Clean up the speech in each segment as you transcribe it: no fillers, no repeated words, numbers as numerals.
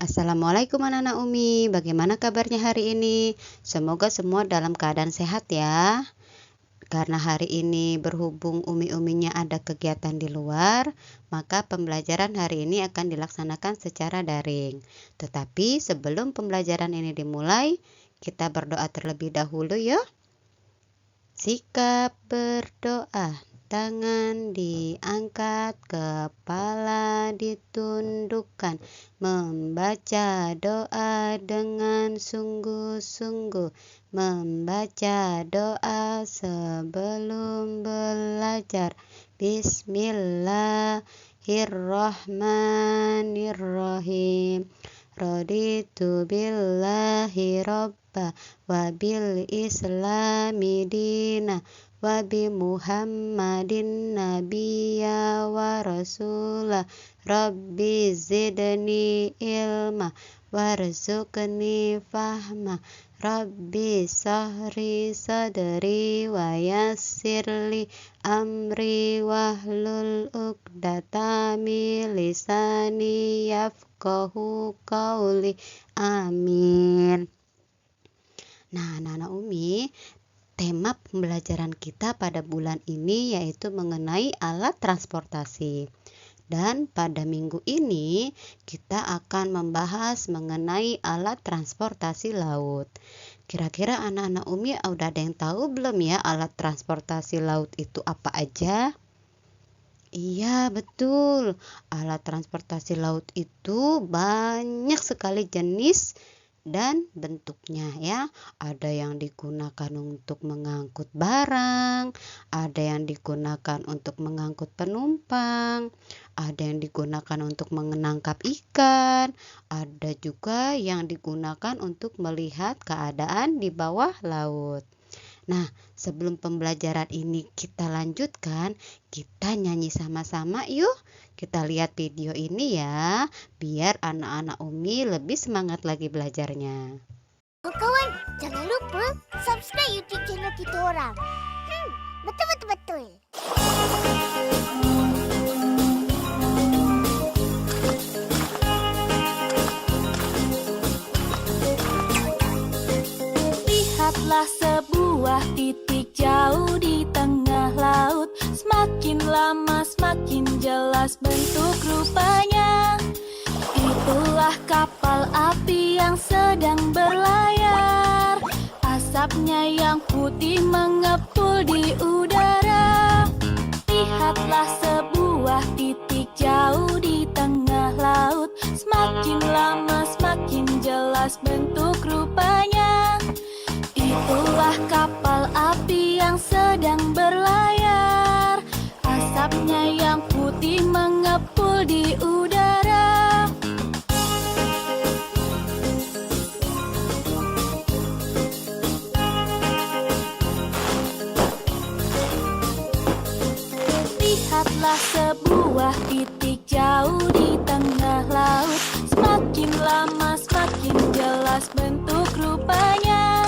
Assalamualaikum anak-anak Umi, bagaimana kabarnya hari ini? Semoga semua dalam keadaan sehat ya. Karena hari ini berhubung Umi-uminya ada kegiatan di luar, maka pembelajaran hari ini akan dilaksanakan secara daring. Tetapi sebelum pembelajaran ini dimulai, kita berdoa terlebih dahulu ya. Sikap berdoa. Tangan diangkat, kepala ditundukkan, membaca doa dengan sungguh-sungguh, membaca doa sebelum belajar. Bismillahirrahmanirrahim. Raditu billahi robba wa bil islami dina wa bi Muhammadin nabiyya wa rasulah. Rabbi zidni ilma warzuqni fahma. Rabbi sahri sadri wa yassirli amri wahlul uqdata min lisani yafqahu qauli. Amin. Nah, anak-anak Umi, tema pembelajaran kita pada bulan ini yaitu mengenai alat transportasi. Dan pada minggu ini kita akan membahas mengenai alat transportasi laut. Kira-kira anak-anak Umi udah ada yang tahu belum ya alat transportasi laut itu apa aja? Iya, betul. Alat transportasi laut itu banyak sekali jenis dan bentuknya ya. Ada yang digunakan untuk mengangkut barang, ada yang digunakan untuk mengangkut penumpang, ada yang digunakan untuk menangkap ikan, ada juga yang digunakan untuk melihat keadaan di bawah laut. Nah, sebelum pembelajaran ini kita lanjutkan, kita nyanyi sama-sama yuk. Kita lihat video ini ya, biar anak-anak Umi lebih semangat lagi belajarnya. Kawan, jangan lupa subscribe YouTube channel kita orang. Betul. Lihatlah sebuah titik jauh di tengah laut. Semakin lama semakin jelas bentuk rupanya. Itulah kapal api yang sedang berlayar. Asapnya yang putih mengepul di udara. Lihatlah sebuah titik jauh di tengah laut. Semakin lama semakin jelas bentuk rupanya. Itulah kapal api yang sedang berlayar. Asapnya yang putih mengepul di udara. Lihatlah sebuah titik jauh di tengah laut. Semakin lama semakin jelas bentuk rupanya.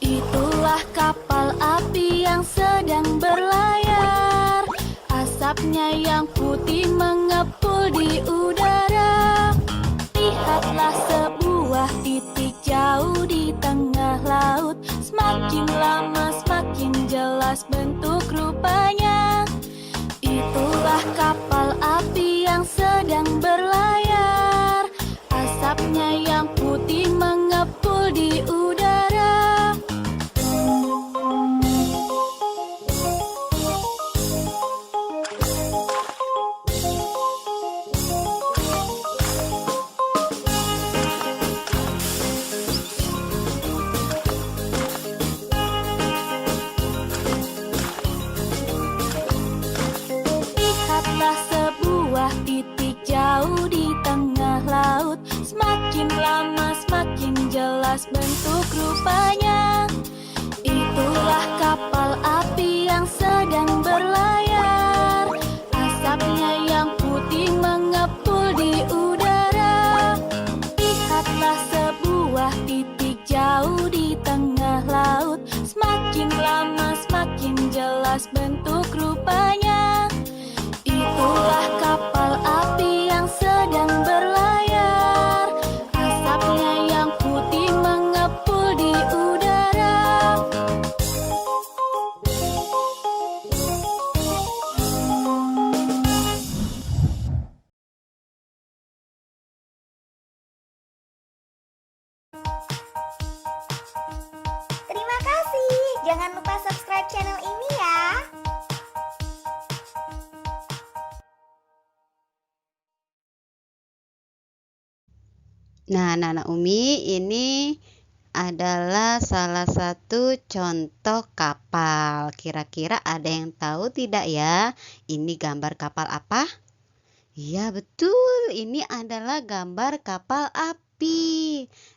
Itulah kapal api yang sedang berlayar. Asapnya yang putih mengepul di udara. Lihatlah sebuah titik jauh di tengah laut. Semakin lama semakin jelas bentuk rupanya. Itulah kapal api yang sedang berlayar. Asapnya yang putih mengepul di udara. Lihatlah sebuah titik jauh di tengah laut. Semakin lama semakin jelas bentuk rupanya. Itulah kapal api yang sedang berlayar. Asapnya yang putih mengepul di udara. Lihatlah sebuah titik jauh di tengah laut. Semakin lama semakin jelas bentuk rupanya. Itulah kapal api yang sedang berlayar. Jangan lupa subscribe channel ini ya. Nah, anak-anak Umi, ini adalah salah satu contoh kapal. Kira-kira ada yang tahu tidak ya? Ini gambar kapal apa? Iya, betul. Ini adalah gambar kapal api.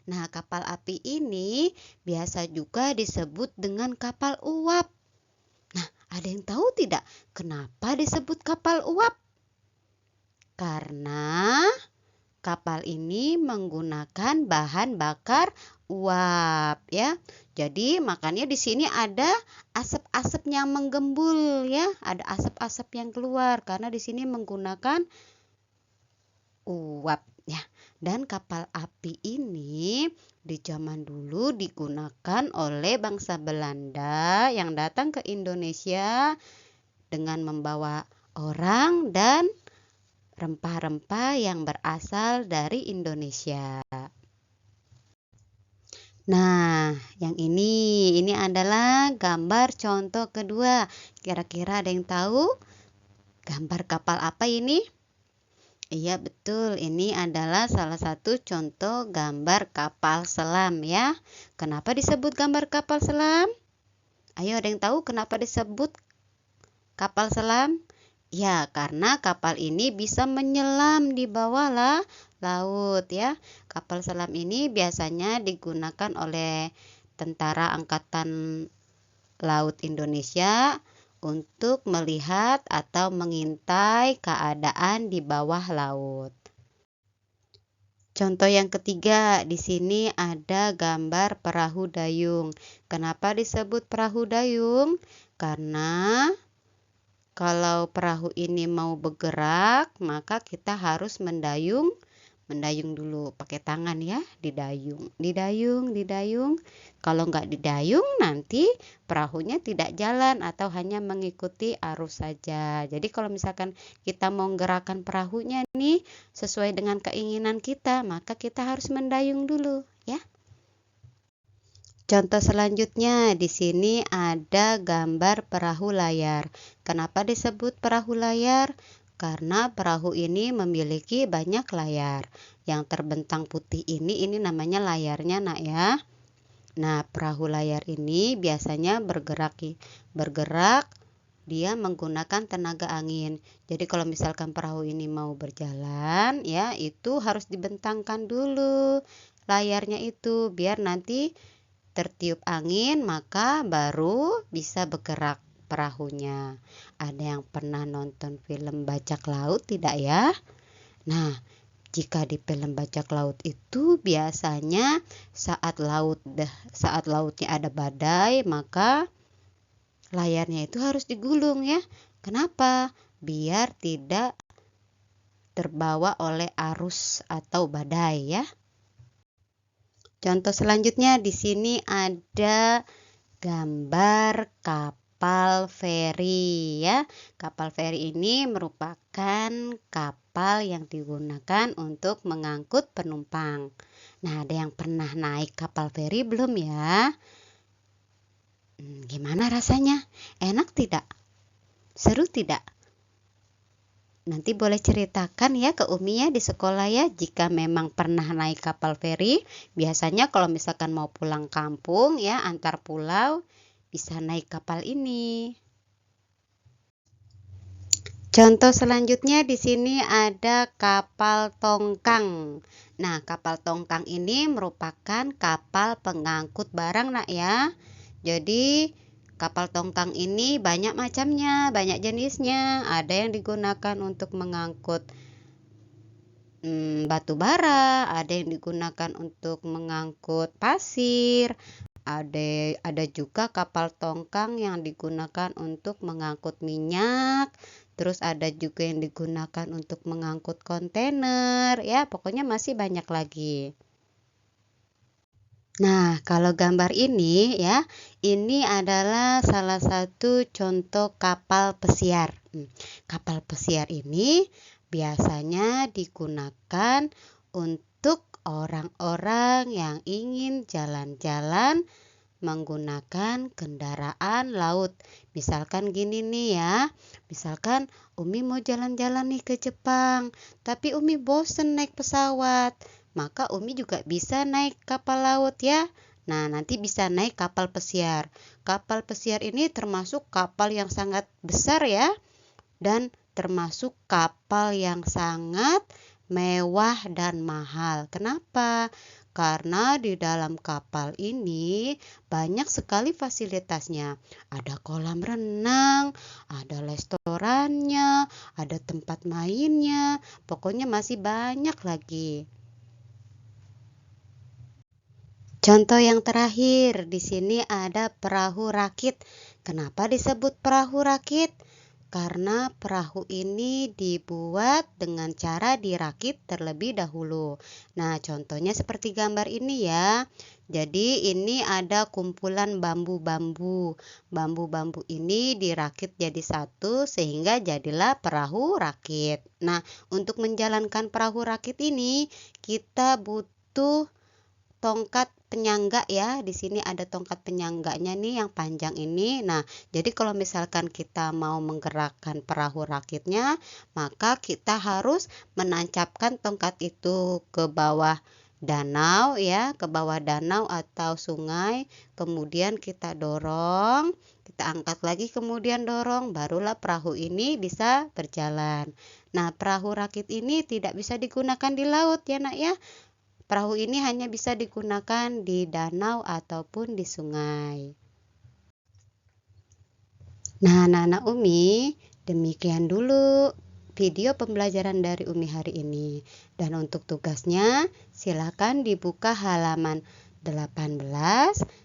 Nah, kapal api ini biasa juga disebut dengan kapal uap. Nah, ada yang tahu tidak kenapa disebut kapal uap? Karena kapal ini menggunakan bahan bakar uap ya. Jadi makanya di sini ada asap-asap yang menggembul ya, ada asap-asap yang keluar karena di sini menggunakan uap ya. Dan kapal api ini di zaman dulu digunakan oleh bangsa Belanda yang datang ke Indonesia dengan membawa orang dan rempah-rempah yang berasal dari Indonesia. Nah, yang ini adalah gambar contoh kedua. Kira-kira ada yang tahu gambar kapal apa ini? Iya, betul. Ini adalah salah satu contoh gambar kapal selam ya. Kenapa disebut gambar kapal selam? Ayo, ada yang tahu kenapa disebut kapal selam? Ya, karena kapal ini bisa menyelam di bawah laut ya. Kapal selam ini biasanya digunakan oleh Tentara Angkatan Laut Indonesia untuk melihat atau mengintai keadaan di bawah laut. Contoh yang ketiga, di sini ada gambar perahu dayung. Kenapa disebut perahu dayung? Karena kalau perahu ini mau bergerak, maka kita harus mendayung dulu pakai tangan ya, didayung. Kalau nggak didayung nanti perahunya tidak jalan atau hanya mengikuti arus saja. Jadi kalau misalkan kita mau menggerakkan perahunya nih sesuai dengan keinginan kita, maka kita harus mendayung dulu ya. Contoh selanjutnya, di sini ada gambar perahu layar. Kenapa disebut perahu layar? Karena perahu ini memiliki banyak layar. Yang terbentang putih ini namanya layarnya nak ya. Nah, perahu layar ini biasanya bergerak, dia menggunakan tenaga angin. Jadi kalau misalkan perahu ini mau berjalan ya, itu harus dibentangkan dulu layarnya itu biar nanti tertiup angin maka baru bisa bergerak perahunya. Ada yang pernah nonton film Bajak Laut tidak ya? Nah, jika di film Bajak Laut itu biasanya saat lautnya ada badai maka layarnya itu harus digulung ya. Kenapa? Biar tidak terbawa oleh arus atau badai ya. Contoh selanjutnya di sini ada gambar kapal feri ya. Kapal feri ini merupakan kapal yang digunakan untuk mengangkut penumpang. Nah, ada yang pernah naik kapal feri belum ya? Gimana rasanya? Enak tidak? Seru tidak? Nanti boleh ceritakan ya ke Umi ya di sekolah ya jika memang pernah naik kapal feri. Biasanya kalau misalkan mau pulang kampung ya antar pulau bisa naik kapal ini. Contoh selanjutnya di sini ada kapal tongkang. Nah, kapal tongkang ini merupakan kapal pengangkut barang nak ya. Jadi kapal tongkang ini banyak macamnya, banyak jenisnya. Ada yang digunakan untuk mengangkut batu bara, ada yang digunakan untuk mengangkut pasir. Ada juga kapal tongkang yang digunakan untuk mengangkut minyak. Terus ada juga yang digunakan untuk mengangkut kontainer. Ya, pokoknya masih banyak lagi. Nah, kalau gambar ini ya, ini adalah salah satu contoh kapal pesiar. Kapal pesiar ini biasanya digunakan untuk orang-orang yang ingin jalan-jalan menggunakan kendaraan laut. Misalkan gini nih ya, misalkan Umi mau jalan-jalan nih ke Jepang, tapi Umi bosen naik pesawat, maka Umi juga bisa naik kapal laut ya. Nah, nanti bisa naik kapal pesiar. Kapal pesiar ini termasuk kapal yang sangat besar ya, dan termasuk kapal yang sangat mewah dan mahal. Kenapa? Karena di dalam kapal ini banyak sekali fasilitasnya. Ada kolam renang, ada restorannya, ada tempat mainnya, pokoknya masih banyak lagi. Contoh yang terakhir, di sini ada perahu rakit. Kenapa disebut perahu rakit? Karena perahu ini dibuat dengan cara dirakit terlebih dahulu. Nah, contohnya seperti gambar ini ya. Jadi ini ada kumpulan bambu-bambu. Bambu-bambu ini dirakit jadi satu sehingga jadilah perahu rakit. Nah, untuk menjalankan perahu rakit ini kita butuh tongkat penyangga ya. Di sini ada tongkat penyangganya nih yang panjang ini. Nah, jadi kalau misalkan kita mau menggerakkan perahu rakitnya, maka kita harus menancapkan tongkat itu ke bawah danau ya, ke bawah danau atau sungai. Kemudian kita dorong, kita angkat lagi kemudian dorong, barulah perahu ini bisa berjalan. Nah, perahu rakit ini tidak bisa digunakan di laut ya, Nak ya. Perahu ini hanya bisa digunakan di danau ataupun di sungai. Nah, anak-anak Umi, demikian dulu video pembelajaran dari Umi hari ini. Dan untuk tugasnya, silakan dibuka halaman 18,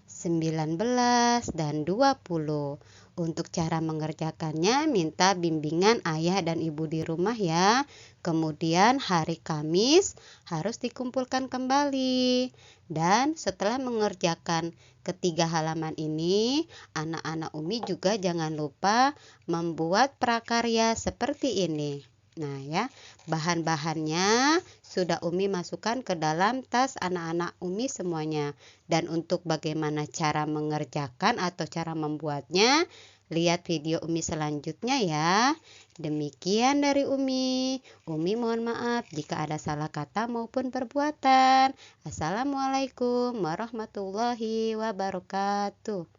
19, dan 20. Untuk cara mengerjakannya, minta bimbingan ayah dan ibu di rumah ya. Kemudian hari Kamis harus dikumpulkan kembali. Dan setelah mengerjakan ketiga halaman ini, anak-anak Umi juga jangan lupa membuat prakarya seperti ini. Nah ya, bahan-bahannya sudah Umi masukkan ke dalam tas anak-anak Umi semuanya. Dan untuk bagaimana cara mengerjakan atau cara membuatnya, lihat video Umi selanjutnya ya. Demikian dari Umi. Umi mohon maaf jika ada salah kata maupun perbuatan. Assalamualaikum warahmatullahi wabarakatuh.